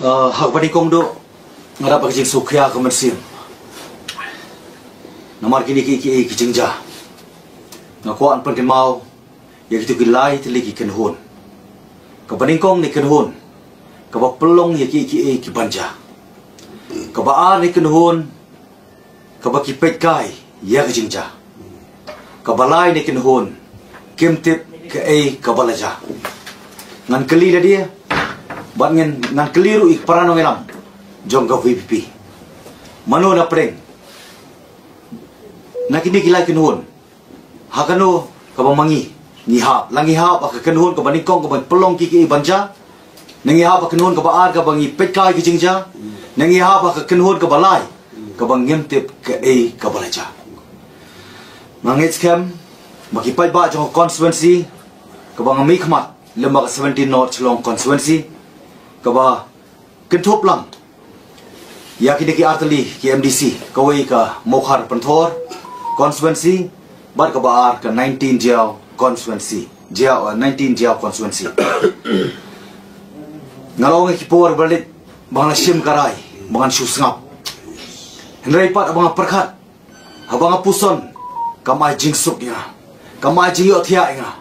hak bani kong do ngara bak jing sukhya ka mersim namar kini ki jingja ngako an pen mau ya gitu ki lai tili ki ken hon ka bani kong ni ken hon ka ba pelong ya ki banja ka ba an ni ken hon ka ba ki pet kai ya ki jingja ka ba lai ni ken hon kim tip ka balaja ngan keli dia bat ngan keliru ik parano ngelam jong ka VPP mano na preng nakini kilai kinhon hakano ka bamangi ni ha langi ha ba kinhon ka banikong ka pelong ki banja nangi ha ba kinhon ka ba ar ka bangi petkai ki jingja nangi ha ba kinhon ka balai ka bangem tip ka balaja mangit scam makipai ba jong constituency ka bangami khmat lembaga 17 North Chlong constituency kaba kentup lang ya kini ki artali ki MDC kawai ka mokhar panthor constituency bar ka bar ka 19 jaw constituency 19 jaw constituency ngalong ki por balit bangla sim karai bangan susngap hendrai pat abang perkhat abang puson kamai jingsuk ya kamai jingyo thia inga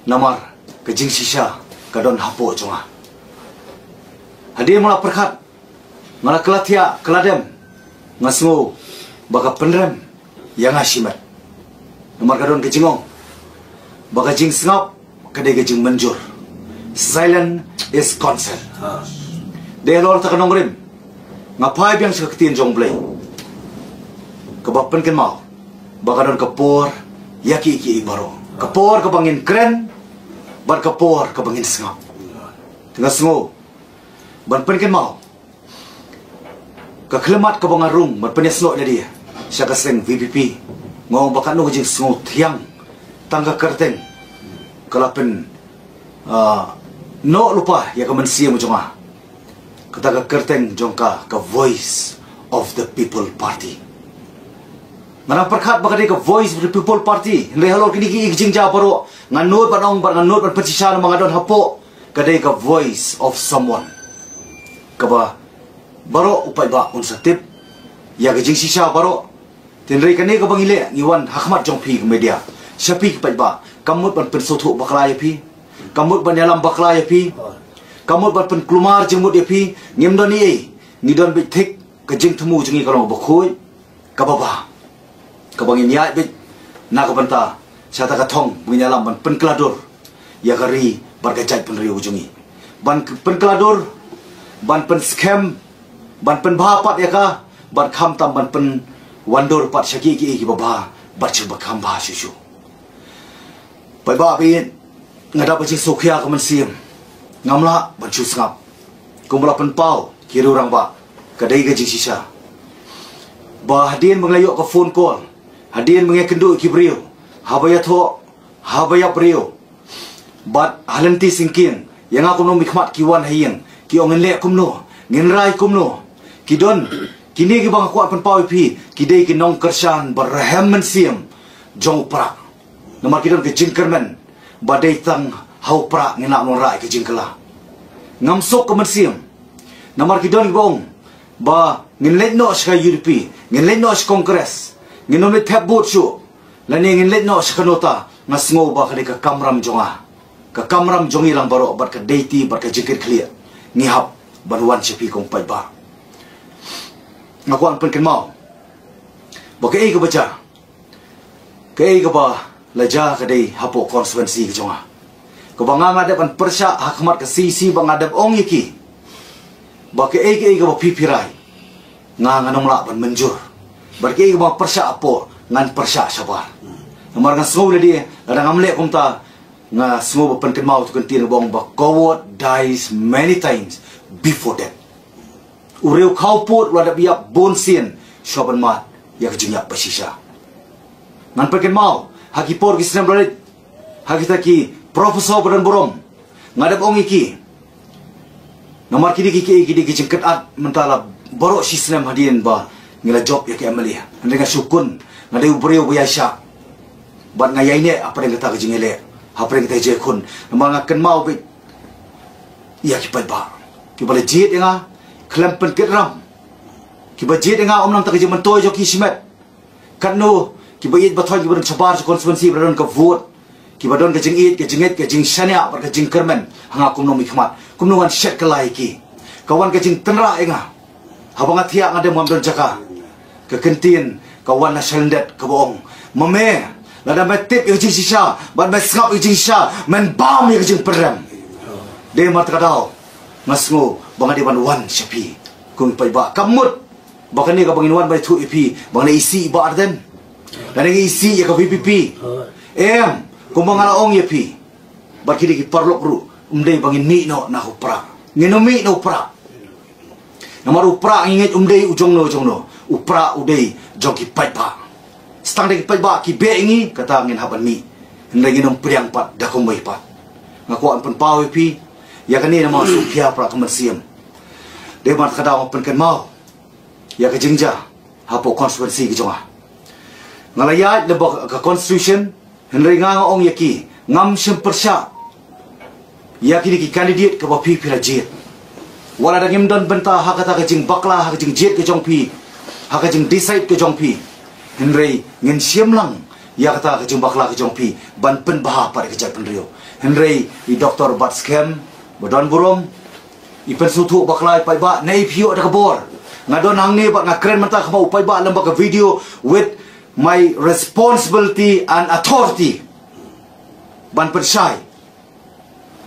namar ke jing sisa kadon hapo jonga hadir mula perkhat ngala kelatia keladem ngasmu baka penrem yang asimat nomor kadon ke jingong baka jing sngap kade ke jing menjur silent is consent de lor ta kanong rim ngapai biang sektin jong blay kebapen ken mau baka don kapor yaki ki baro kapor ke bangin kren ban kapor ke bangin sngap tengah sengo ban pen ken mau ka klemat ka bangarung ban penyesno na dia siya kaseng VPP ngong bakan no jing sengo tiang tangga kerteng kalapen no lupa ya ka mansia mo jonga kataga kerteng jongka ka voice of the people party ngana perkhat bakade ka voice of the people party ndai halo kini ki jingja paro nganut panong ban nganut ban pecisa mangadon hapo kadai ka voice of someone kaba baro upai ba unsatip ya ke jingsi sha baro tenrei kane ka bangile ngiwan hakmat jongpi media syapi pai ba kamut ban pensothu bakla yapi kamut ban yalam bakla yapi kamut ban pen klumar jemut yapi ngimdoni ngidon bit thik ka jing thmu jingi kalong bakhoi kababa kabangin ya bit na ka banta sata ka thong bunyalam ban pen kladur ya kari bargajat pen riu jungi ban pen kladur ban pen scam ban pen bhapat ya ka ban kham tam ban pen wandor pat syaki ki baba bacha bakham ba shu pai ba bi ngada bachi sokhya ka man sim ngamla ban chu sngap kumla pen pau kiru rang ba kadai ga jisisa ba hadin mengayok ka phone call hadin mengekendu ki brio habaya tho habaya brio bat halanti singkin yang aku no mikmat kiwan hayeng ki ongen le kumno ngin rai kumno kidon kini ki bang kuat pen pau pi kidai ki nong kersan berhem mensiam jong prak nomor kidon ke jingkermen badai tang hau prak ngina non rai ke jingkela ngamsok ke mensiam nomor kidon bong ba ngin let no ska UDP ngin let no kongres ngin no tap bot shu lani ngin let no ska nota ngasngo ba ka kamram jonga ka kamram jongi lang baro bat ka deiti bat ka jingker clear ngihap banuan sipi kong pai ba ngakuan pen ken mau ba ke baca ke ba laja ka dei hapo constituency ke jonga ko banga ngade pan persya hakmat ke sisi bangadap ong yiki ba ke ba pipirai nganong la ban menjur bar ke ba persya apo ngan persya sabar nomor ngan sngou le dia ada ngamle kumta nga sngou pen ken mau tu ken tin bong ba coward dies many times before that ureu khau pot wada biap bon sien shoban mat ya kejingya pasisha nan pen mau haki por ki snam rolet haki taki profesor badan borom ngadap ong iki nomor kini ki jengket at mentala borok sistem hadin ba ngila job ya ke amalia dengan sukun ngadai ubreu biasa ban ngayai ne apa yang kita kejingele apa yang kita jekun nomor ngaken mau bit ya ki pai ba bala jit nga klem pen ketram ki ba jit nga om nang ta ki man toy jo ki simet kan no ki ba yit ba thoi ki ba chabar constituency ba don ka vote ki ba don ka jing it ka jinget ka jing shania ba ka jing kermen hanga kum no mi khmat kum no wan shet ka lai ki kawan ka jing tenra nga habang atia nga dem mom don jaka ka kentin kawan na shendet ka boong mame la da metip yo jing shisha ba me skap yo jing sha men bam yo jing perem de mat ka daw ngasngo bang adi ban wan shapi kung pai ba kamut baka ni ka bangin wan by 2 EP bang na isi ba arden dan isi ya ka VPP kung mga naong yapi ba kini ki parlok ru umday bangin mi no na upra ngino mi no upra namar upra ngingit umday ujong no upra uday jong ki pai ba stang de ki pai ba ki be ngi kata ngin haban mi ndai nginom priang pat da ko mai pat ngako an pun pau yapi ya kani na mga supya pra kamersiam de mat kada pen kan mau ya ka jingja hapo constituency ki jonga ngalaya de ka constitution henry nga ong yaki ngam simpersya yaki ki candidate ka ba pi jit wala dagim don benta hakata ka jing bakla ha ka jing jet ka jong pi ha ka jing decide ka jong pi henry ngin siam lang ya kata ka jing bakla ka jong pi ban pen baha pa ka jat pen rio henry i Dr. Batskem Badon burom ipen sutu baklai pai ba nei pio da kabor ngadon hang ni ba ngakren mata khamau pai ba lamba ka video with my responsibility and authority ban persai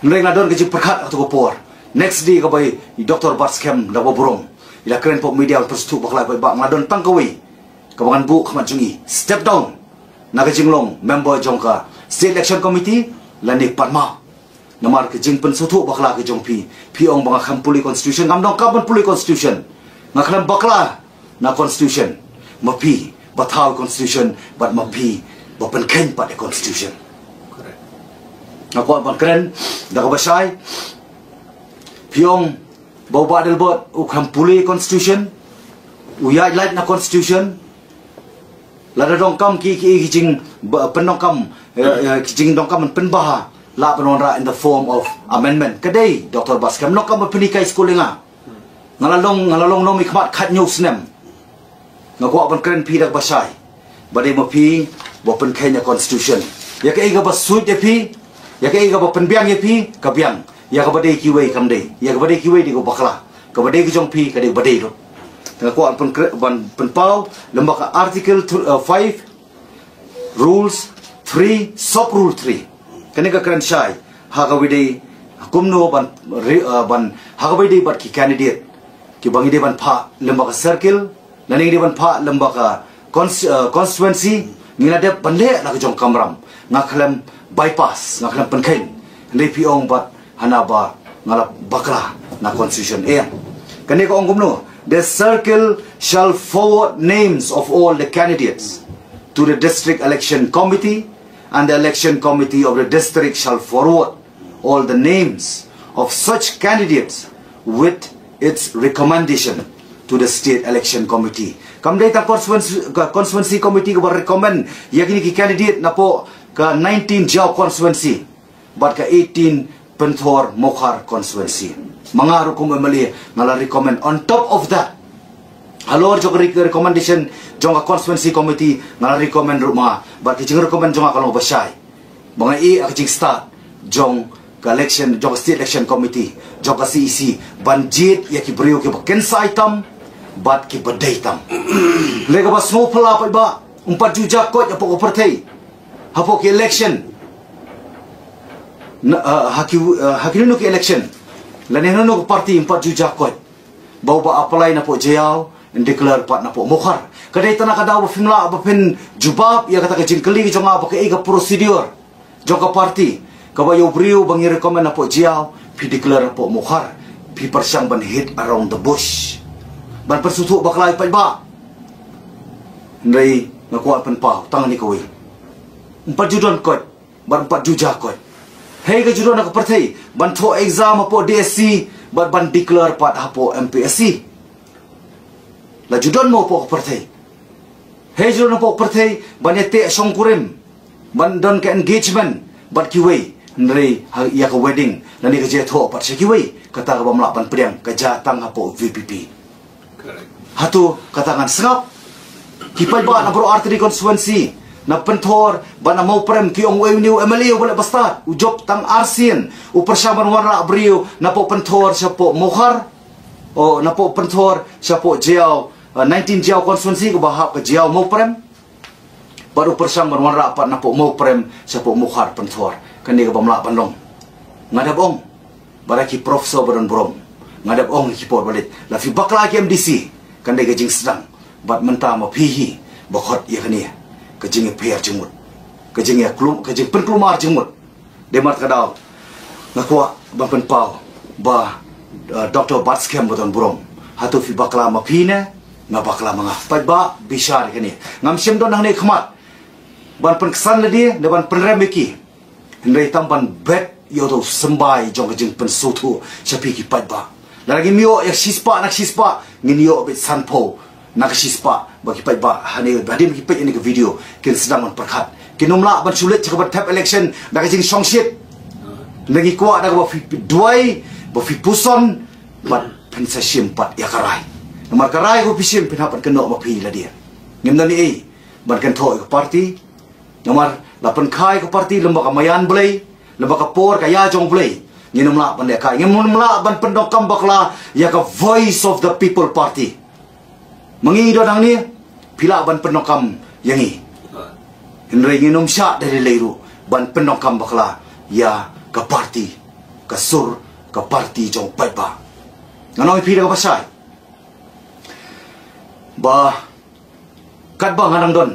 nreng ngadon ke perkhat atau kopor next day ka bai Dr. Batskem da burom ila kren pop media pen sutu baklai pai ba ngadon tangkawi kabangan bu khamat jungi step down naga jinglong member jongka state election committee lani parma namar ke jing pen sutu bakla ke jong pi ong banga kham puli constitution ngam dong kaban puli constitution ngaklam bakla na constitution ma pi bathau constitution but ma pi ba pen ken pa de constitution correct ngako ban kren da ko basai pi ong bau ba del bot u kham puli constitution u ya light na constitution la dong kam ki jing pen dong kam ki jing dong kam pen baha la penonra in the form of amendment kadai Dr. Batskem no kam penikai schoolinga ngalalong no mikmat khat nyuk snem ngako ban kren pi dak basai badai mo pi bo pen Kenya constitution ya ka iga basut de pi ya ka iga bo pen biang ye pi ka biang ya ka badai kiwei kam dei ya ka badai kiwei di ko bakla ka badai ki jong pi ka dei badai ro ngako ban pen pau lembaka article 5 rules 3 sub rule 3 kanika kran shai hagawide kumno ban hagawide bat ki candidate ki bangide ban pha lembaka circle laning ban pha lembaka constituency ngina de bande la jong kamram ngakhlem bypass ngakhlem penkain ndai piong bat hanaba ngala bakla na constitution kanika ong kumno the circle shall forward names of all the candidates to the district election committee, and the election committee of the district shall forward all the names of such candidates with its recommendation to the state election committee. Kamdai ta constituency committee ko recommend yakini ki candidate na po ka 19 Jaw constituency but ka 18 Penthor Mokhar constituency. Mga rukum emali ngala recommend on top of that halor jog recommendation jong constituency committee ngala recommend rumah but ki recommend jong kalau basai mga akjing start jong election jong state election committee jong CEC banjit ya ki brio ki baken item but ki badai tam lega bas mo pala pa ba 4 juta ko ya poko partai hapo ki election hakinu ki election laneno no party 4 juta ko bau ba apply na po jayaw and declare pat na po Mokhar kadai tanah kadaw fimla ba pen jubab ya kata ka jingkeli jong apa ka iga procedure jong ka party kabayo brio bangi recommend na po jiaw pi declare po Mokhar pi persyang ban hit around the bush ban persutu baklai pa ba ndai ngakuat pen pa tang ni kowe 4 judon kot ban 4 juja kot hey ka judon ka partai ban tho exam po DSC ban declare pat hapo MPSC la judon mo po partai hejron po partai banete songkurim ban don ka engagement bat kiwei Nri ya ke wedding nani ke jetho pat sekiwi kata ka bamla pan priang ke jatang apo VPP. Hatu katangan sengap kipai ba na bro artery constituency na pentor ba na mau prem ki ong new MLA boleh bastat ujob tang arsin upersaman warna brio na po pentor siapo mohar o na po pentor siapo jiao 19 jiao constituency ko bahap ke jiao mau prem baru persaman warna pat na po mau prem siapo mohar pentor kan dia ke bamla pandong ngadap ong baraki profesor badan brom ngadap ong ki por balit la fi bakla ki MDC kan dia gajing sedang bat mentah ma pihi bokot ya kania kejing piar jemut kejing ya klum kejing penkelumar jemut demat kadau ngakwa bang penpau ba Dr. Batskem boton brom hatu fi bakla ma pina ngabakla manga pai ba bishar kania ngam sim don nang ne khmat ban penkesan ledi deban penremeki hendai tamban bet yodo sembai jong kejing pensutu sapi ki pai ba lagi mio ya sispa nak sispa nginio bet sanpo nak sispa bagi pai ba hani badim ki pai ini ke video kin sedang man perkhat kinumla ban sulit cakabat tap election dak jing songsit lagi kuat dak ba fi duai ba fi puson bat pensa simpat ya karai nomor karai ko pisim pinapan keno ma pi la dia ngimna ni ei ban kan thoi ko party nomor lapan khai ko party lembaga mayan belai lembaga por kaya jong belai nginumla ban dia kai nginumla ban pendokam bakla ya ka voice of the people party mengi do nang ni pila ban penokam yangi henry nginum sya dari leiru ban penokam bakla ya ka parti ka sur ka parti jong pai ba nganoi pila ka pasai ba kat bang anang don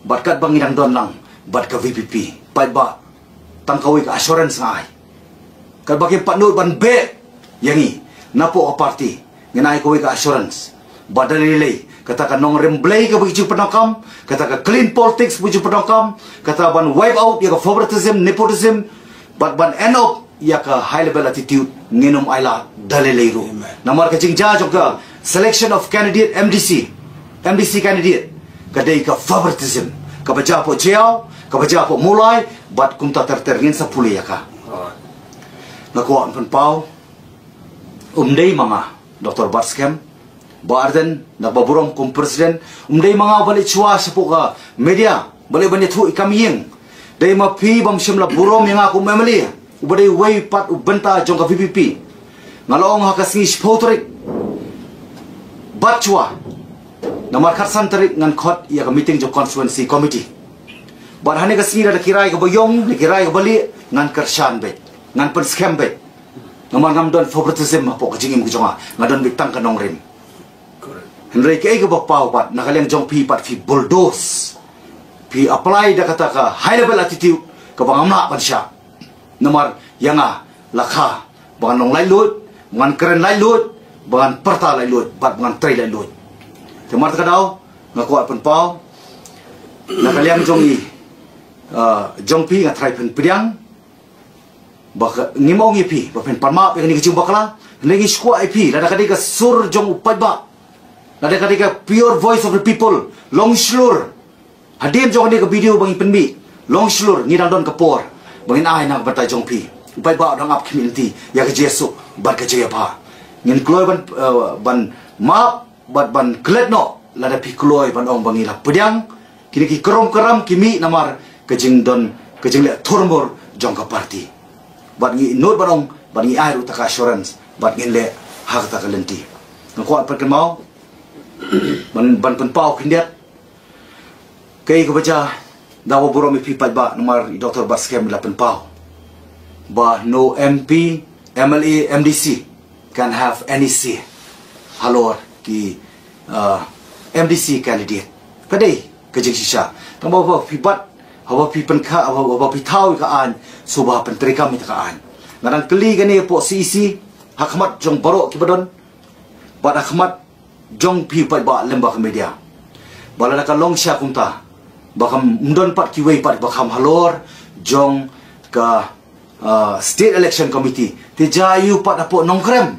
bat kat bang inang don lang bat ka VPP pai ba tangkawi ka assurance ngai kat bagi pat nur ban be yangi napo ka parti nginai kawi ka assurance badalilay kata ka nong remblay ka buju penokam kata ka clean politics buju penokam kata ban wipe out ya ka favoritism nepotism ban end up ya ka high level attitude nginum aila dalilay ru namar ka jingja juga selection of candidate MDC candidate kadai ka favoritism ka baja po jiao ka baja po mulai bat kumta terterngin sa puli ya ka nakuan penpau umdei manga Dr. Batskem Barden nagbaburong kum presiden umday mga balik chua sa puka media balik banyak tu ikam yeng day mapi bam simla burom yang aku memeli ubadai way pat ubenta jong ka VPP ngalong hakas ngis potrik bat chua namar kharsan tarik ngan khot ya ka meeting jo constituency committee bar hane ka singira da kirai ka boyong ni kirai ka bali ngan kersan be ngan pen scam be namar ngam don favoritism po ka jingim jonga ngadon bitang ka nongrim Henry ke ke bapau pat nakaliang jong pi pat fi bulldoze pi apply da kata ka high level attitude ka bangamna pan sya nomor yanga lakha bangan nong lai lut bangan keren lai lut bangan perta lai lut pat bangan trai lai lut temar ka daw ngakuat pan pau nakaliang jong ni jong pi ngatrai pen piang bak ngimong pi ba pen parma pe ni kicing bakla ngi skua ip la da ka sur jong upai ba Nada ketika pure voice of the people, long slur. Hadim jong ni ke video bang penbi, long slur ngidang don kapor, bangin ai nak bertai jong pi. Upai ba dang ap community ya ke Jesu bar ke jaya pa. Ngin kloy ban map ban klet no lada pi kloy ban ong bangila pediang kini ki keram kimi namar kejing don kejing le turmor jong ka party. Bat ngi not ban ong ban ngi ai utaka assurance bat ngin le hak ta kalenti. Ngko perken mau ban penpau kindiat kay ko baca dawo burom pi ba nomor Dr. Batskem la penpau ba no MP MLA MDC can have any say halor ki MDC candidate kadai kejing sisa tamo ba pi bat hawa pi penkha hawa pi thau ka an subah penteri kami ka an ngarang keli gani po CEC hakmat jong baro ki badon ba hakmat jong pi pai ba lembak media bala ka long sya kumta bakam mdon pat kiwei pat bakam halor jong ka state election committee te jayu pat apo nongkrem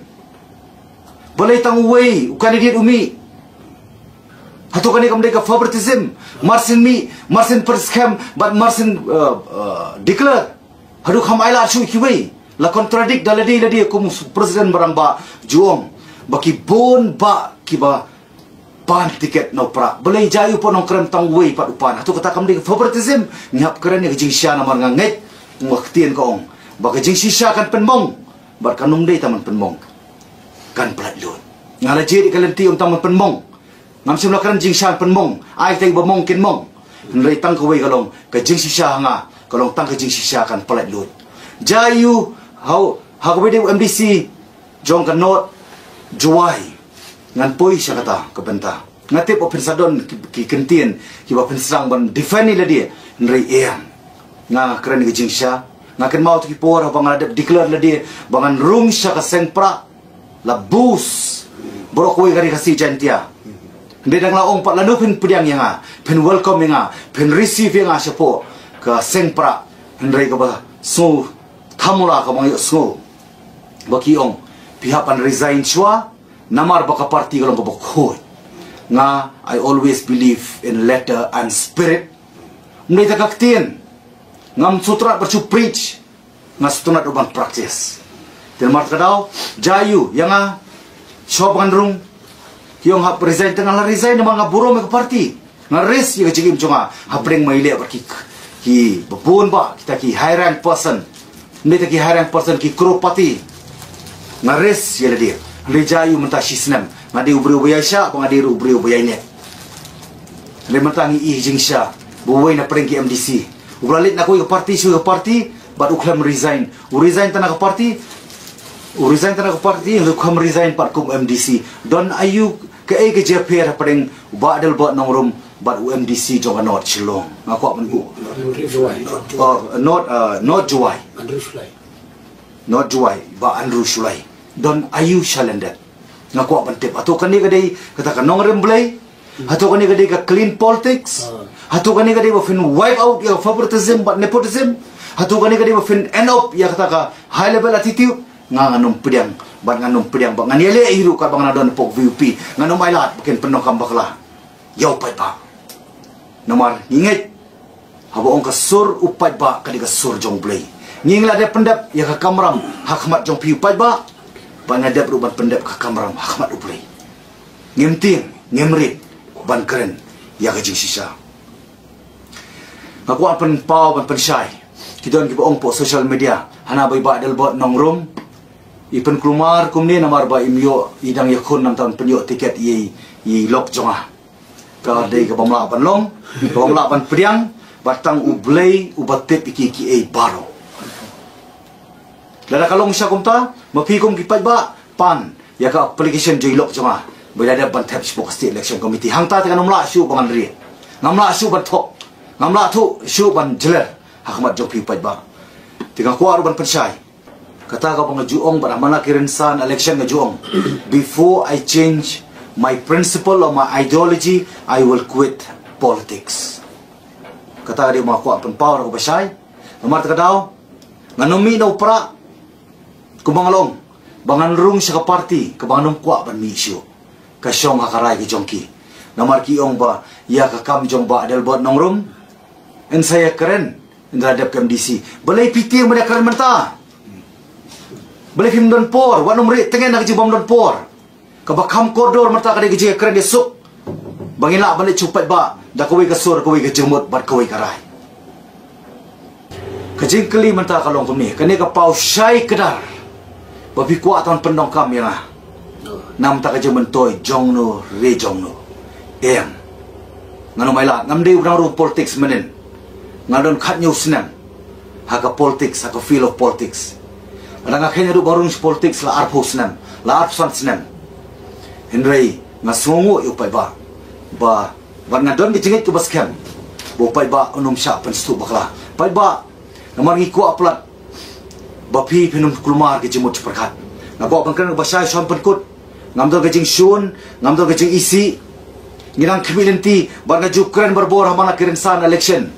balai tang wei candidate umi hatu kani kam ka favoritism marsin perskam but marsin declare Hadu kamai la chui kiwei. La contradict daladi ladi kum presiden barang ba juong. Baki bon ba kiba pan tiket no pra. Boleh jayu pun nongkrem tang wei pat upan. Hatu kata kam di favoritism. Ngap keren ni jing sya namar nganget. Ngwaktian ko ong. Baka jing sisya kan penmong. Bar kanung dei taman penmong. Kan plat lun. Ngala jadi kalian tiung taman penmong. Ngam simla keren jing sya penmong. Ai teng bamong kin mong. Nrai tang ko wei kalong ka jing sisya nga. Kalong tang ka jing sisya kan plat lun. Jayu how kawede MDC jong kan not juai ngan poi siya kata kabenta ngatip o pensadon ki kentien ki ba pensang ban defend ila dia nrei eang nga keren ki jing siya nga ken mau ki por bang ada declare la dia bangan rung siya ka sengpra la bus borok koi gari kasi jantia ndi dang laong pat lanu pen pediang yang pen welcome yang pen receive yang siya po ka sengpra nrei ka ba so thamula ka bang so baki ong pihak pan resign chua namar baka party kalong kabok nga I always believe in letter and spirit mnai takaktin ngam sutra bercu preach nga sutunat uban practice dan mart kadau jayu yang shopan rung yung hap resign tengah la resign namang ngaburo me party nga res yung chigim chunga hapring maile barki ki babun ba kita ki high rank person mnai ki high rank person ki kropati ngares ya dia rejayu mentah sisnam ngadi ubri ubaya sya ko ngadi ubri ubaya ne le mentangi I jing sya buwai na pergi MDC ublalit na ko party su party bad uklam resign tanah ke party tanah ke party uklam resign part kum MDC don ayu ke ke JPR pereng badal bot nongrum bad UMDC jong not chilong ngako menku not juai not juai ba Andrew Sulai don ayu shalendet ngaku pantip atau kani gadai kata kanong remblay atau kani gadai ka clean politics atau kani gadai ba fin wipe out ya favoritism but nepotism atau kani gadai ba fin end up ya kata ka high level attitude nganum pediang ba nganiele hiru ka bang nadon pok VP nganom ailat bikin penuh kambakla yau pai ba nomor ingat habo ong kasur upai ba kadi kasur jong blay ngingla de pendap ya ka kamram hakmat jong piu pai ba bangadap ruban pendap ka kamram hakmat uplay ngemting ngemrit ban keren ya ka jing sisa aku apan pau ban pensai kidon ki ong po social media hana bai ba dal bot nongrum ipen klumar kumni namar ba imyo idang yakun nam tan penyo tiket i lok jonga ka dei ka bamla ban long ka bamla ban priang batang ublay ubatip iki ai baro lada kalong siya kumta mapikom kipat ba pan ya ka application joilok jonga berada ban tap spok state election committee hangta tekan umla syu bangan ri ngamla syu ban thok ngamla thu syu ban jeler hakmat jo kipat ba tinga ko ban pensai kata ka bang juong ba mana kirin san election nga juong before I change my principle or my ideology I will quit politics kata dia ma ko pan power ko basai amar ta daw nganomi no pra kubangalong bangan rung sa party kabanganong kwa ban misyo kasyong akaray ki jongki namar kiong ba ya kakam jong ba dal bot nongrum en saya keren indradap MDC balay piti ang keren menta balay film don por wanom ri tengen nak jibam don por kabakam koridor menta kade ki keren desuk bangila balay cupat ba da kawai kasur kawai ka jemut bat kawai karay kajingkeli menta kalong kumni kani ka pau syai kedar babi kuat tahun pendong kami lah. Nam tak aja mentoy jong no re jong no. Ngano maila ngam dei urang ru politics menen. Ngadon khat nyu senam. Haka politics haka feel of politics. Ada ngakhenya ru barung politics la arpo senam. La arpsan senam. Henry ngasongo yu pai ba. Ba ngadon ki jingit ku baskem. Bo pai ba unum sya penstu bakla. Pai ba namar ngi ku aplat bapi pinum kulmar ke jemut perkat ngabo bangkan basai shon penkut ngamdol ke jing shun ngamdol ke jing isi ngirang kemilenti banga jukran berbor hamana kirinsan election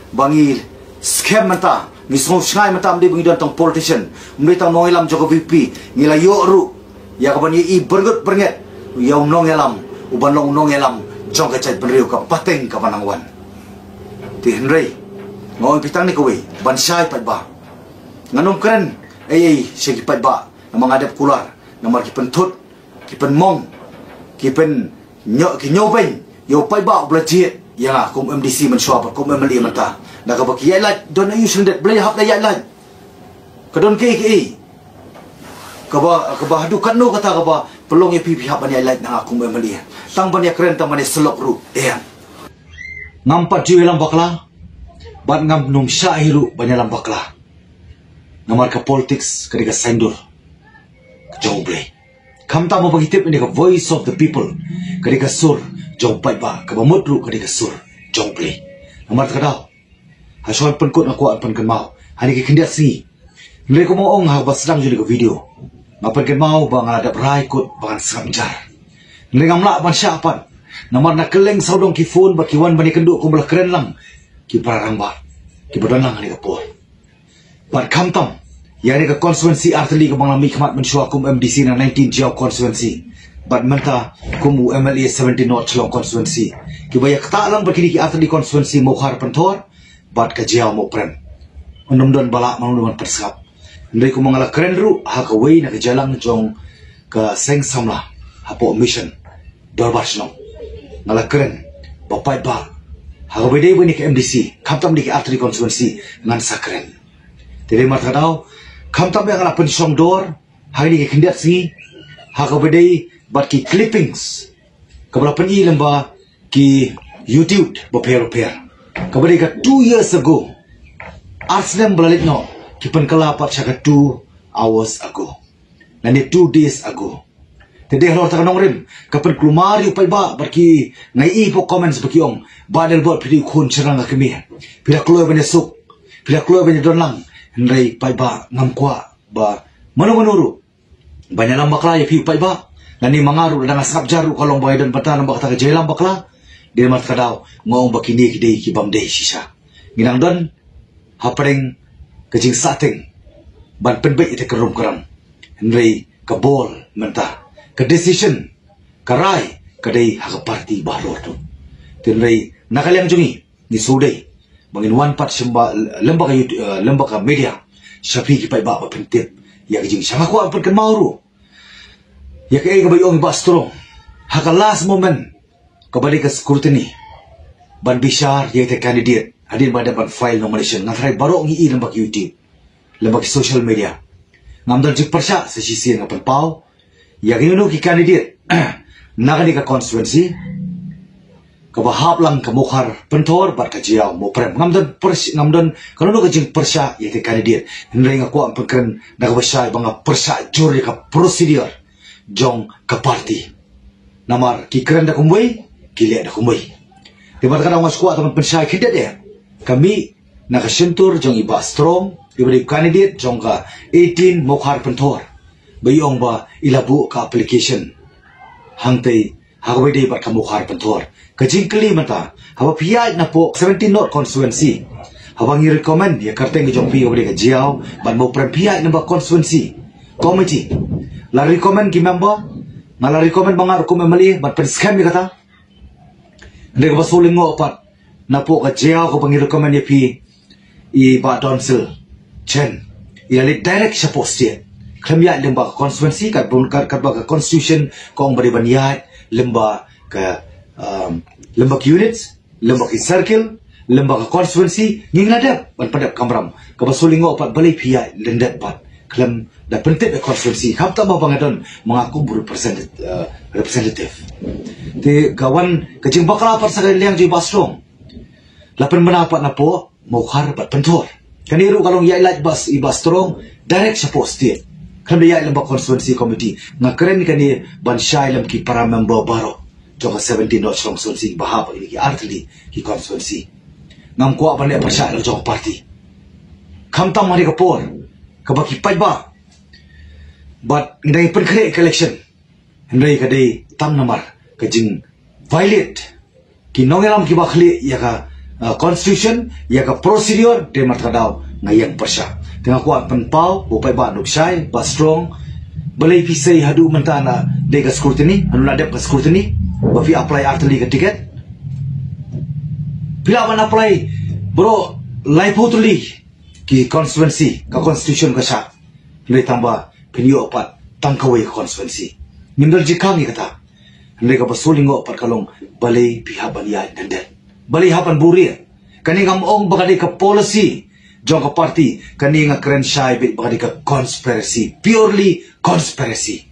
bangi scam menta ngisong shngai menta amdi bangi tong politician mdi tang noilam joko VP ngila yo ru ya kabani I bergut bernget yaw nong elam uban long nong elam jong ke chat benriu ka pateng ka panangwan ti henry ngoi pitang ni kowe ban sai pat ba Nganong keren, siya kipat ba, na mga adap kular, na mga kipentut, kipenmong, kinyobeng, yopay ba, oblajit, yang kum MDC mensyuap, kum MLE mata, nakabaki yailat, don ayu sendet, belai hap na yailat, kadon KKA, kaba hadukan no kata kaba, pelong ya pipi hap na yailat na kum MLE, tang ban ya keren, tang ban ya selok ru, ngampat jual bakla, bat ngam num syahiru banyak bakla, namar ka politics kadika sendur, jauh boleh. Kamta mo pagitip ini ka voice of the people, kadika sur jauh baik ba, kabamudru kadika sur jauh boleh. Namar kadau, hasyuan penkut aku akan kenmau, hari kekendiat si, nilai ko mo ong habas sedang juli ka video, ngapan kenmau bang ada beraikut bang samjar, nilai ngamla ban syapan. Namar nak keleng saudong ki phone ba kiwan bani kenduk ko belah keren lang ki parang ba ki bodan lang ni kapor bar kamtam yani ka constituency artli ka bangla mikmat mensyua kum MDC na 19 jaw constituency but menta kumu MLA 17 not chlong constituency ki baya kata lang bakini ki artli constituency mokhar pentor bat ka jaw mo prem undom don bala mangun persap ndai ko mangala keren ru ha ka wei na ka jalang jong ka seng samla hapo mission dorbar shlong ngala keren bapai ba haga bede bani ke MDC kamtam di ke artri constituency ngan sakren tede mata dau kamtam yang ngala pensong dor hari ke kendiat si haga bede bat ki clippings kabla pani lamba ki YouTube baper kabade ka 2 years ago arslem balalit no ki penkala pat saka 2 hours ago nani 2 days ago tede halor ta kanong rim kapan klumari upay ba barki ngai po comments baki ong badal bot pidi khun charang kami pila kloy bane suk pila kloy bane don lang ndai pay ba ngam kwa ba manuru banyalang bakla ya pi pay ba nani mangaru dang asap jaru kalong boy don patan ba kata jelam bakla dia mat kadau ngong bakini kidei ki bamdei sisa ginang don hapreng kejing sating ban penbe ite kerum keram ndai kabol mentah ke decision karai kadai hak parti bahlor tu tinrai nakaliang jungi ni sudai bangin one part semba lembaga media syafi ki pai ba pentip ya jing sama ko apan kan mauru ya ke ga bayong bastro hak last moment kabali ka scrutiny ban bishar ya te candidate adin bada ban file nomination ngatrai baro ngi lembag YouTube lembag social media ngamdal jik persya sa sisi ngapan pau ya gino ki candidate nagani ka constituency kabahap lang kamukhar pentor bar ka jiaw mo prem ngamdan kanu ka jing persya yete candidate nilai nga ko ang pagkren nagabasya banga persya juri ka procedure jong ka party namar ki kren da kumboy kile da kumboy di bar kana mas ko ataman persya kinde de kami nakasentur jong iba strong ibari candidate jong ka 18 mukhar pentor bayong ba ilabu ka application hangtay hagawede ba kamukhar pentor kajing kali mata haba piyay na po 17 not constituency habang i-recommend ya karteng jong piyo ka jiaw ban mo prem piyay na ba constituency committee la recommend ki member la recommend mga ko memali ban pen scam ni kata hindi ka basuling ngo apat na po ka jiaw ko pang i-recommend ya pi i ba donsil chen ilalit direct sa post yet klamya lemba constituency kat bunkat kat ba constitution kong bari banyat lemba ka lemba units lemba circle lemba constituency nging ladap ban padap kamram ka basulingo pat balay pia lendat pat klam da pentet constituency kapta ba bangadon mga kumbur representative te kawan kajing bakla par sa liang ji basrong lapan manapat na po mokhar pat pentor kaniru kalong yailat bas ibastrong direct sa post it kami ya lembak constituency committee nga keren ni kani ban syai lam ki para member baro joka 17 not strong constituency bahap ini ki artli ki constituency ngam ko apa ne persya lo joka party kamtam mari kapor kabaki pai ba but ndai perkre election ndai kadai tam namar kajing violate ki nongelam ki bakhli ya ka constitution ya ka procedure de matradau ngayang persya tengah kuat penpau upai ba nuksai ba strong balai pisai hadu mentana de ka scrutiny anu ladap ka scrutiny ba fi apply artli ka ticket pila man apply bro lai putuli ki constituency ka constitution ka sya ndai tamba penyo opat tangkawai ka constituency nimdal jikang ni kata ndai ka basulingo opat kalong balay pihaban ya dandan balay haban buri kani ngamong bagadi ka policy jong ka party kani nga kren shy bit bagadi ka conspiracy purely conspiracy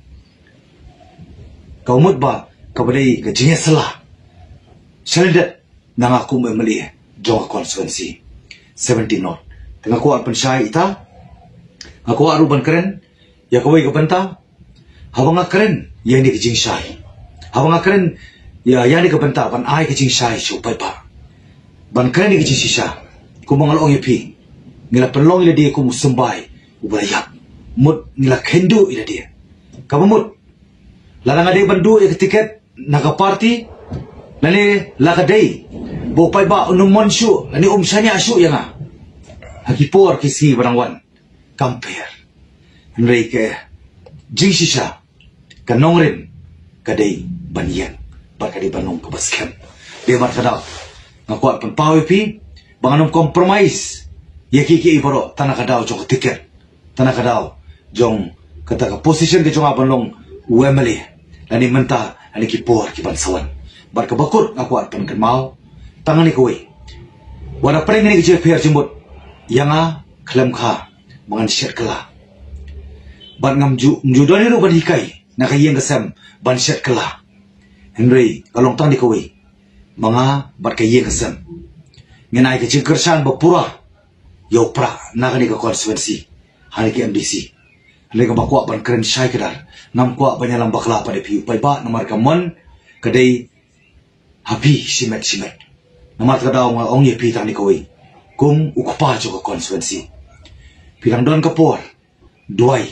kaumut ba kabalay ka jinya salah salidat nang aku memeli jong constituency 17 not tengah kuat pensai ita aku aruban keren ya kawai ka banta habang keren ya ni kijing syai habang keren ya ni ka banta ban ai kijing syai supai pa ban keren ni kijing sisa kumangal ong yapi nila penlong ila dia ku musembai ubayap mut nila kendu ila dia kamut larang ade bandu ya tiket naga party nani lakadai bo pai ba unum monshu nani sanya asu yang hakipor kisi barangwan compare nrei ke jingsisa kanongrin kadai banyan barkadi banong kabaskem de mar kada ngakuat pen pawi pi banganum compromise yaki ki ibaro tanah kadao jong tiket tanah kadao jong kata ka position ke jong abanong wemeli nani menta ani kipor ki bansawan barkabakut ngakuat pen kenmau tangani kowe wala pring ni ki per jembut yanga klem kha mangan shet kala ban ngam judani ru ban hikai nakayeng kasam ban shet kala henry kalong tang di kowe manga bat kayeng kasam ngenai ke jingkersan bapura yo pra nakani ka constituency hani ke MDC hani ka bakwa ban keren syai kedar ngam kwa banyalam bakla pada piu pai ba namar kamon kadai happy simet namar kadau nga ong ye pi tang di kowe kum ukupa jo ka constituency pilang don kapor duai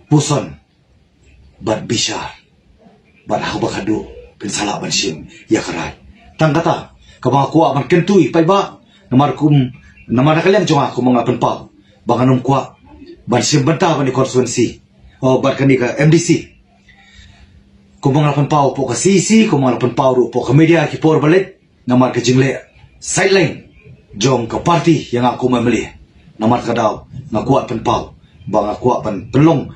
puson bat bishar bat habakadu pensala ban sim ya karai tang kata kabang kuwa ban kentui pai ba namar nakalian jonga ku mga penpau banganum kuwa ban sim banta ban di constituency o bat kani ka MDC ku mga penpau po ka CC ku mga penpau ru po ka media ki por balit namar ka jingle sideline jong ka party yang aku memilih namar kadau ngakuat penpau bang ngakuat penlong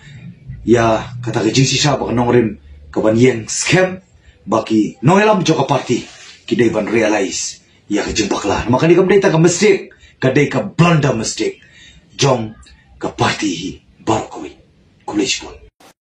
ya kata ke jing sisa bang nongrin ka ban yeng scam baki noelam jong ka party kidai ban realize ya ke jing bakla maka ni kamdai ta ka mistake kadai ka blunder mistake jong ka party baru kowe kulej pun